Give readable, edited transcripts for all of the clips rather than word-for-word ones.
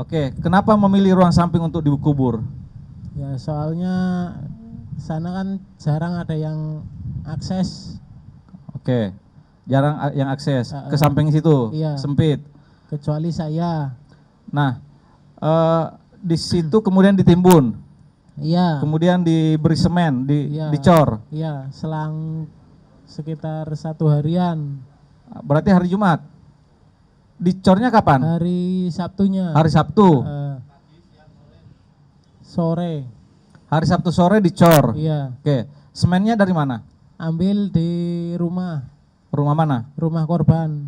Oke, kenapa memilih ruang samping untuk dikubur? Ya soalnya sana kan jarang ada yang akses. Oke, jarang yang akses ke Heeh. samping situ, Iya. sempit. Kecuali saya. Nah, di situ kemudian ditimbun, Iya. kemudian diberi semen, Iya. dicor. Iya, selang sekitar 1 harian. Berarti hari Jumat. Dicornya kapan? Hari Sabtunya. Hari Sabtu. Sore. Hari Sabtu sore dicor. Iya. Oke, semennya dari mana? Ambil di rumah. Rumah mana? Rumah korban.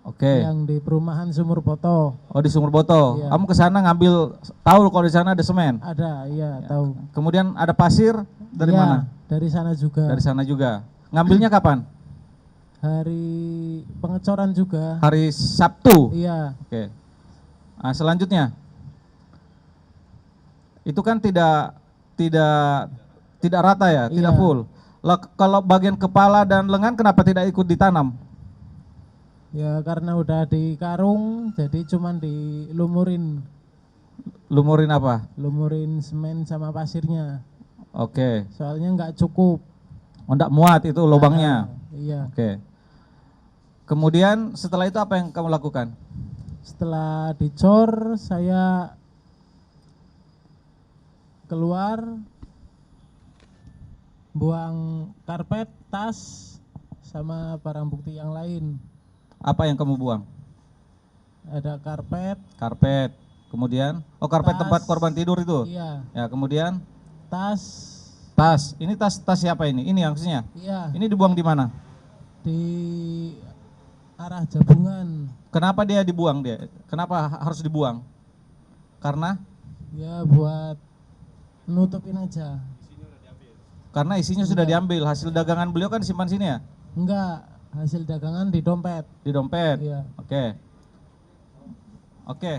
Oke. Yang di perumahan Sumur Boto. Oh, di Sumur Boto. Iya. Kamu ke sana ngambil, tahu kalau di sana ada semen? Ada, iya, tahu. Kemudian ada pasir dari Iya, mana? dari sana juga. Dari sana juga. Ngambilnya kapan? Hari pengecoran juga. Hari Sabtu. Iya. Oke. Nah, selanjutnya. Itu kan tidak rata ya, tidak Iya. full. Kalau bagian kepala dan lengan kenapa tidak ikut ditanam? Ya karena udah di karung, jadi cuman dilumurin. Lumurin apa? Lumurin semen sama pasirnya. Oke. Soalnya nggak cukup. Oh, enggak muat itu lubangnya. Iya. Oke. Kemudian setelah itu apa yang kamu lakukan? Setelah dicor, saya keluar, buang karpet, tas, sama barang bukti yang lain. Apa yang kamu buang? Ada karpet, Karpet. Kemudian, oh karpet Tas. tempat korban tidur itu. iya, Ya, kemudian tas, tas. Ini tas siapa ini? Ini maksudnya. iya, Ini dibuang di mana? di arah Jabungan. Kenapa dia dibuang dia? Kenapa harus dibuang? Karena Ya buat nutupin aja. karena isinya sudah diambil. Hasil dagangan beliau kan disimpan sini ya? Enggak, hasil dagangan di dompet. Di dompet. Iya. Oke. Oke.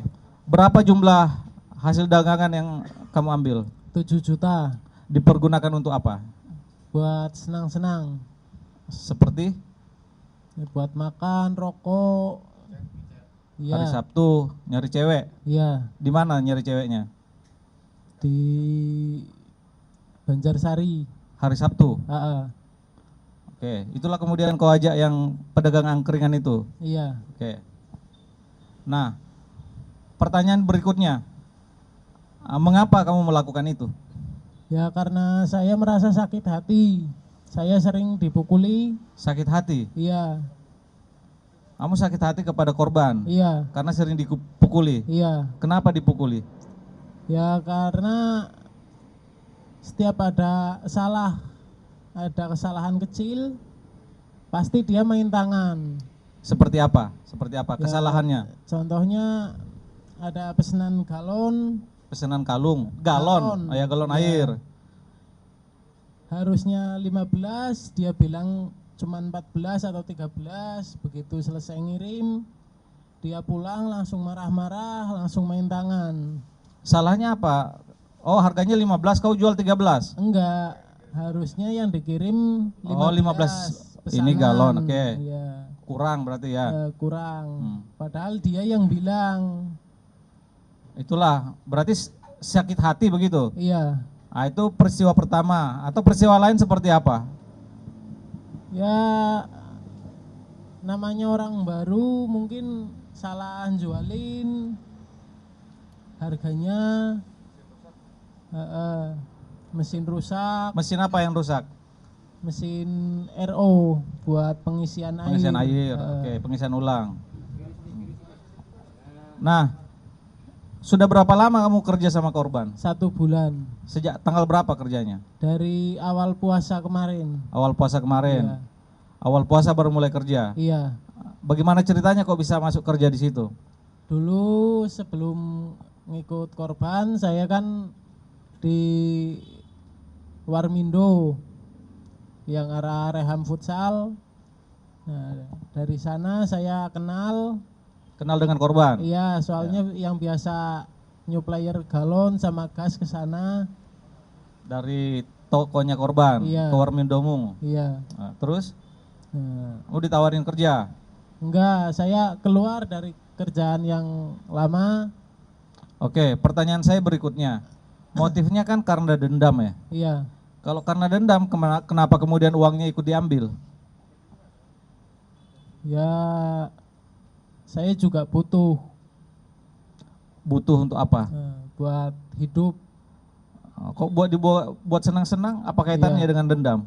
Berapa jumlah hasil dagangan yang kamu ambil? 7 juta Dipergunakan untuk apa? buat senang-senang. Seperti Ya, buat makan, rokok. Iya. hari Sabtu nyari cewek. Iya, Di mana nyari ceweknya? di Banjarsari. Hari Sabtu. Oke, itulah kemudian kau ajak yang pedagang angkringan itu. Iya. Oke. Nah, pertanyaan berikutnya, mengapa kamu melakukan itu? Ya karena saya merasa sakit hati. Saya sering dipukuli. Sakit hati. Iya. Kamu sakit hati kepada korban Iya. karena sering dipukuli. Iya. Kenapa dipukuli? Ya karena setiap ada kesalahan kecil, pasti dia main tangan. Seperti apa? Seperti apa Ya, kesalahannya? Contohnya ada pesanan galon, Pesanan galon. Oh ya, galon Iya. air. Harusnya 15, dia bilang cuman 14 atau 13. Begitu selesai ngirim, dia pulang langsung marah-marah, langsung main tangan. Salahnya apa? Oh, harganya 15, kau jual 13. Enggak, harusnya yang dikirim 15. Oh, 15. Ini pesanan. galon, oke. Iya. Kurang berarti ya. Kurang. Padahal dia yang bilang. Itulah, berarti sakit hati begitu. Iya. Nah, itu peristiwa pertama. Atau peristiwa lain seperti apa? Ya namanya orang baru, mungkin salah jualin, harganya, mesin rusak. Mesin apa yang rusak? Mesin RO buat pengisian air. Pengisian air. Oke, pengisian ulang. Nah, sudah berapa lama kamu kerja sama korban? 1 bulan. Sejak tanggal berapa kerjanya? Dari awal puasa kemarin. Awal puasa kemarin. Iya. Awal puasa baru mulai kerja. Iya. Bagaimana ceritanya kok bisa masuk kerja di situ? Dulu sebelum ngikut korban, saya kan di Warmindo yang arah Reham Futsal. Nah, dari sana saya kenal. Kenal dengan korban? Iya, soalnya yang biasa nyuplayer galon sama gas ke sana. Dari tokonya korban Iya. ke Warmindomu. Iya. Nah, terus? Nah, Ditawarin kerja? enggak, saya keluar dari kerjaan yang lama. Oke, pertanyaan saya berikutnya. Motifnya kan karena dendam ya. Iya. Kalau karena dendam, kenapa kemudian uangnya ikut diambil? Ya, saya juga butuh Butuh untuk apa? buat hidup. Kok buat senang-senang? Apa kaitannya Iya. dengan dendam?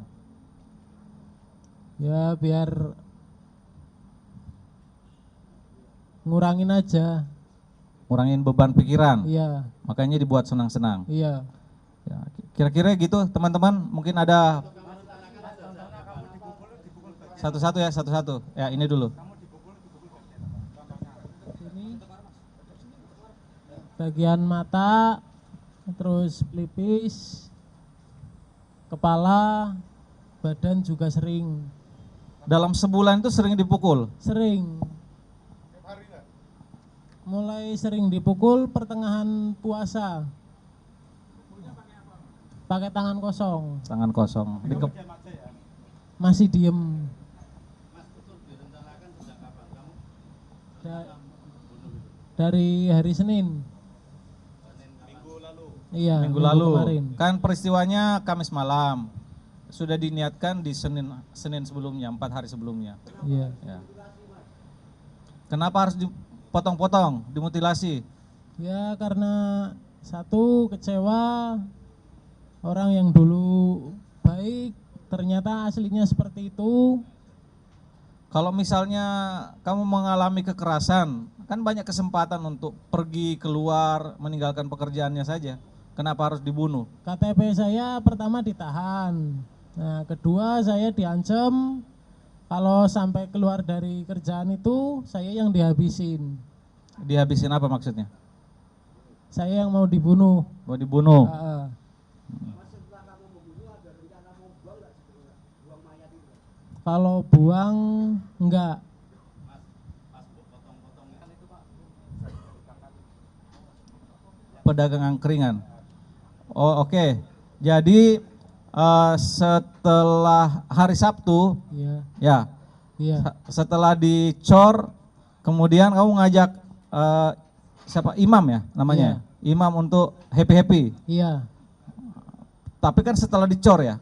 Ya, biar ngurangin aja. Ngurangin beban pikiran. Iya. Makanya dibuat senang-senang. Iya. Ya, kira-kira gitu teman-teman. Mungkin ada satu-satu ya, satu-satu. Ya, ini dulu. Ini bagian mata, terus pelipis, kepala, badan juga sering. Dalam sebulan itu sering dipukul. Sering. Mulai sering dipukul pertengahan puasa. Pakai tangan kosong. Tangan kosong. Masih diem. Dari hari Senin. Iya, Minggu lalu. kemarin. Kan peristiwanya Kamis malam. Sudah diniatkan di Senin sebelumnya, 4 hari sebelumnya. Iya. Ya. Kenapa harus dipotong-potong, dimutilasi? Ya karena satu kecewa, orang yang dulu baik ternyata aslinya seperti itu. Kalau misalnya kamu mengalami kekerasan, kan banyak kesempatan untuk pergi keluar, meninggalkan pekerjaannya saja. Kenapa harus dibunuh? KTP saya pertama ditahan. Nah, kedua saya diancam kalau sampai keluar dari kerjaan itu saya yang dihabisin. Dihabisin apa maksudnya? Saya yang mau dibunuh. Mau dibunuh? Kalau buang enggak. Pedagang angkringan. Oh, oke. Jadi setelah hari Sabtu, Iya. ya, Iya. setelah dicor, kemudian kamu ngajak siapa? Imam ya namanya? Imam untuk happy-happy. Iya. Tapi kan setelah dicor ya?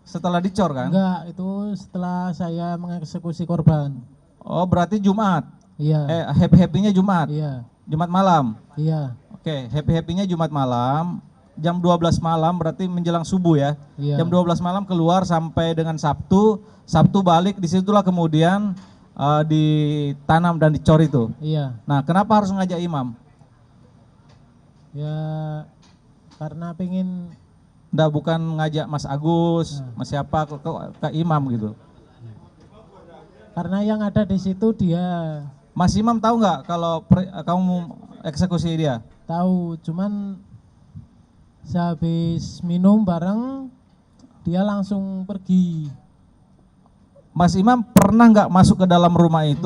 Setelah dicor kan? Enggak, itu setelah saya mengeksekusi korban. Oh, berarti Jumat. Iya. Happy-happynya Jumat. Iya. Jumat malam. Iya. Oke, happy-happynya Jumat malam. Jam 12 malam berarti menjelang subuh ya. Iya. Jam 12 malam keluar sampai dengan Sabtu. Sabtu balik, disitulah kemudian ditanam dan dicor itu. Iya. Nah, kenapa harus ngajak imam? Ya karena pengen. Nggak, bukan ngajak Mas Agus, Mas siapa ke imam gitu. Karena yang ada di situ dia. Mas Imam tahu nggak kalau kamu eksekusi dia? Tahu, cuman sehabis minum bareng dia langsung pergi. Mas Imam pernah nggak masuk ke dalam rumah itu?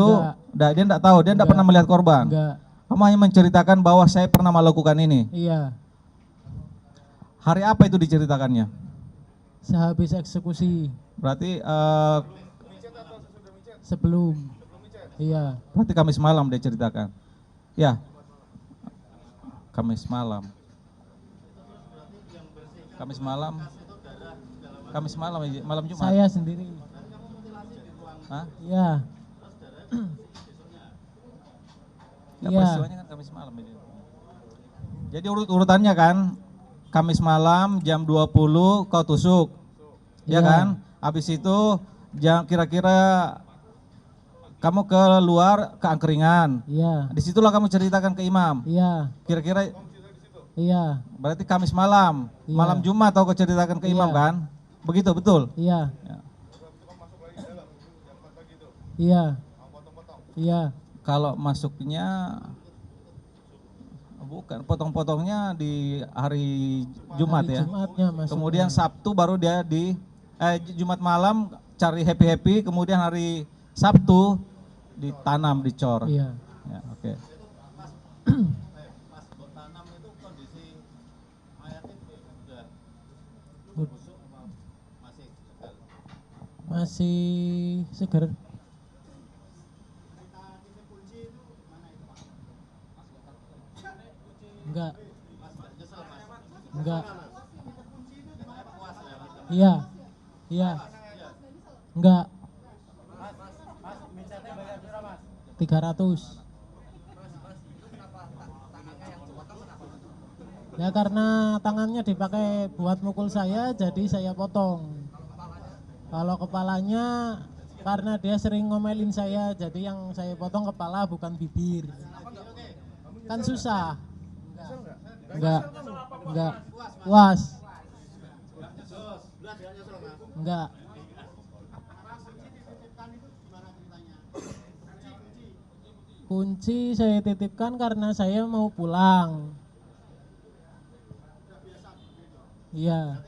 Enggak. Dia nggak tahu, dia nggak pernah melihat korban. Enggak. Kamu hanya menceritakan bahwa saya pernah melakukan ini. Iya. Hari apa itu diceritakannya? Sehabis eksekusi. Berarti Sebelum. Iya. berarti Kamis malam dia ceritakan. Ya. Kamis malam. Kamis malam. Kamis malam, malam Jumat. Saya sendiri. Hah? Iya. Ya, Iya. peristiwanya kan Kamis malam ini. Jadi urutannya kan Kamis malam jam 20 kau tusuk. Ya Iya. kan? Habis itu kira-kira kamu keluar ke angkringan. Iya. Disitulah kamu ceritakan ke imam. Iya. Kira-kira Iya. berarti Kamis malam. Iya. Malam Jumat kau ceritakan ke imam Iya. kan? Begitu, betul? Iya. Ya. Iya. Iya. Kalau masuknya bukan, potong-potongnya di hari Jumat Hari ya. Jumatnya masuknya. Kemudian Sabtu baru dia Jumat malam cari happy-happy, kemudian hari Sabtu ditanam, dicor. Iya. Ya, oke. Masih segar. Enggak. Enggak. Iya. Iya. Enggak. 300. Ya karena tangannya dipakai buat mukul saya, jadi saya potong. Kalau kepalanya karena dia sering ngomelin saya, jadi yang saya potong kepala bukan bibir. Kan susah. Enggak. Puas. Enggak. Kunci saya titipkan karena saya mau pulang. Iya.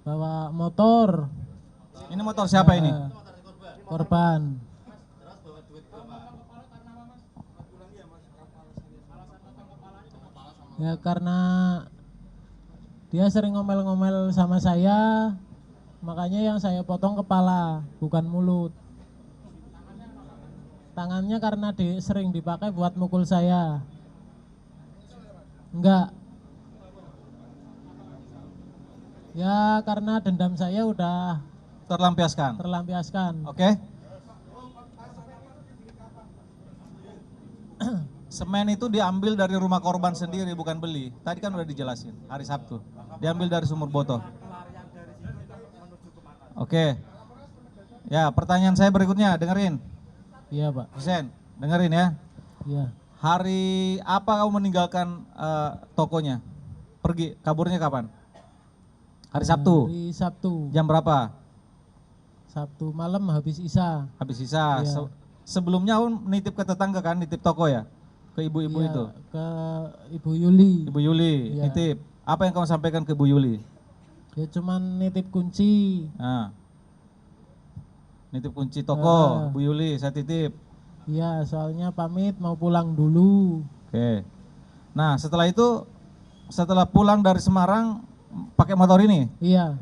Bawa motor. Ini motor siapa ini? Korban. Ya karena dia sering ngomel-ngomel sama saya, makanya yang saya potong kepala, bukan mulut. Tangannya karena sering dipakai buat mukul saya. Enggak. Ya karena dendam saya udah Terlampiaskan. terlampiaskan. Oke. Semen itu diambil dari rumah korban sendiri, bukan beli. Tadi kan udah dijelasin, hari Sabtu. Diambil dari sumur Boto. Oke. Ya, pertanyaan saya berikutnya, dengerin. Iya Pak. Hussein, dengerin ya. Iya. Hari apa kamu meninggalkan tokonya? Pergi, kaburnya kapan? Hari Sabtu. Hari Sabtu. Jam berapa? Sabtu malam habis Isya. Habis sisa. Iya. Sebelumnya kamu nitip ke tetangga kan, nitip toko ya? Ke ibu-ibu Iya, itu? ke Ibu Yuli. Ibu Yuli, Iya. nitip. Apa yang kamu sampaikan ke Ibu Yuli? Ya cuman nitip kunci. Nah. Nitip kunci toko, Bu Yuli, saya titip. Iya, soalnya pamit mau pulang dulu. Oke. Nah, setelah itu, setelah pulang dari Semarang, pakai motor ini, Iya.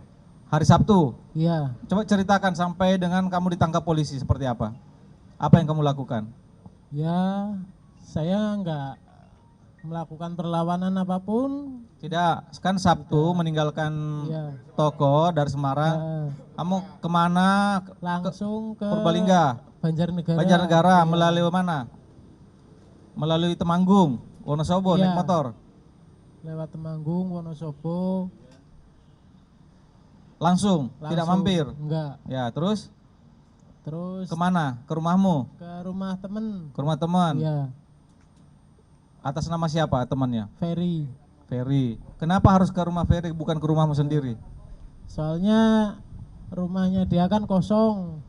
hari Sabtu. Iya. Coba ceritakan sampai dengan kamu ditangkap polisi seperti apa? Apa yang kamu lakukan? Ya, saya enggak melakukan perlawanan apapun. Tidak, kan Sabtu meninggalkan Iya. toko dari Semarang. Ya, Kamu kemana? langsung ke Purbalingga, Banjarnegara. Banjarnegara, Iya. melalui mana? Melalui Temanggung, Wonosobo, Iya. naik motor. Lewat Temanggung, Wonosobo. Langsung, tidak mampir. Enggak. Ya, terus Terus kemana? Ke rumahmu? ke rumah temen. Ke rumah teman. Iya, Atas nama siapa temannya? Ferry. Ferry. Kenapa harus ke rumah Ferry bukan ke rumahmu sendiri? Soalnya rumahnya dia kan kosong.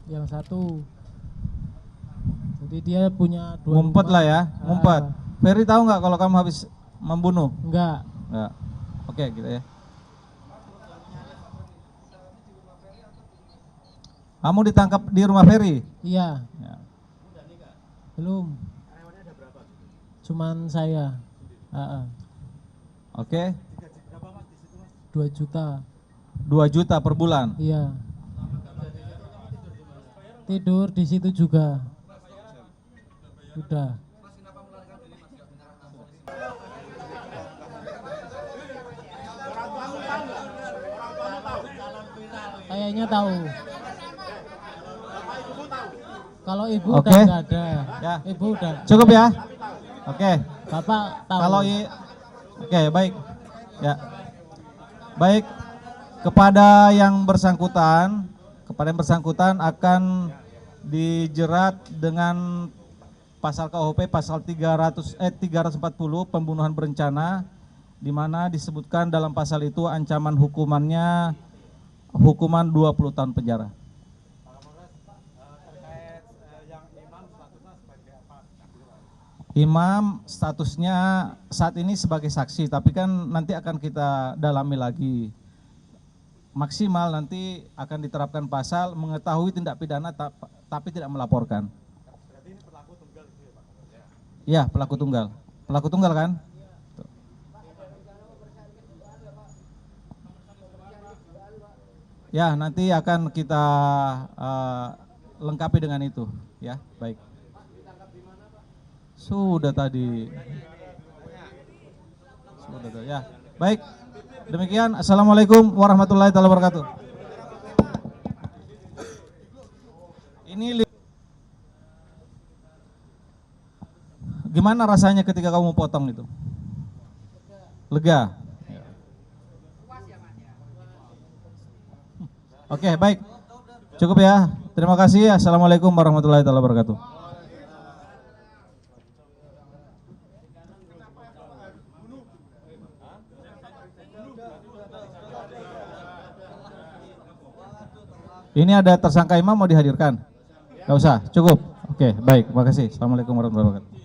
Yang satu. Jadi dia punya dua Ngumpet rumah. lah ya, ngumpet. Ferry tahu nggak kalau kamu habis membunuh? Enggak. Nggak. Oke, gitu ya. Kamu ditangkap di rumah Ferry? Iya, Ya. belum. Cuman saya. Oke. 2 juta. 2 juta per bulan. Iya. Tidur di situ juga. Udah. Kayaknya tahu. Kalau ibu Oke. udah nggak ada. Ya. Ibu udah. Cukup ya? Oke. Bapak tahu. Kalau oke, baik. Ya. Baik. Kepada yang bersangkutan akan dijerat dengan pasal KUHP pasal 340 pembunuhan berencana, di mana disebutkan dalam pasal itu ancaman hukumannya hukuman 20 tahun penjara. Imam statusnya saat ini sebagai saksi, tapi kan nanti akan kita dalami lagi. Maksimal nanti akan diterapkan pasal mengetahui tindak pidana tapi tidak melaporkan. Berarti ini pelaku tunggal gitu ya Pak? Iya, pelaku tunggal. Pelaku tunggal kan? Tuh. Ya, nanti akan kita lengkapi dengan itu, ya. Baik. Sudah tadi. Betul, ya. Baik. Demikian. Assalamualaikum warahmatullahi wabarakatuh. Ini gimana rasanya ketika kamu potong itu? Lega. Oke, baik. Cukup ya. Terima kasih. Assalamualaikum warahmatullahi wabarakatuh. Ini ada tersangka imam mau dihadirkan? Gak usah, cukup. Oke, baik. Terima kasih. Assalamualaikum warahmatullahi wabarakatuh.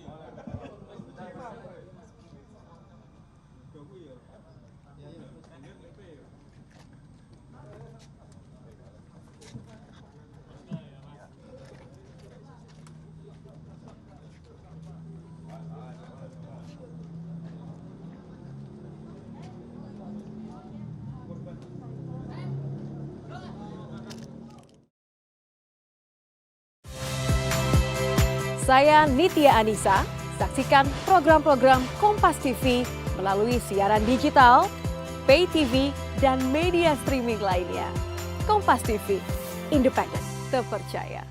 Saya Nitya Anissa, saksikan program-program Kompas TV melalui siaran digital, pay TV, dan media streaming lainnya. Kompas TV, independen, terpercaya.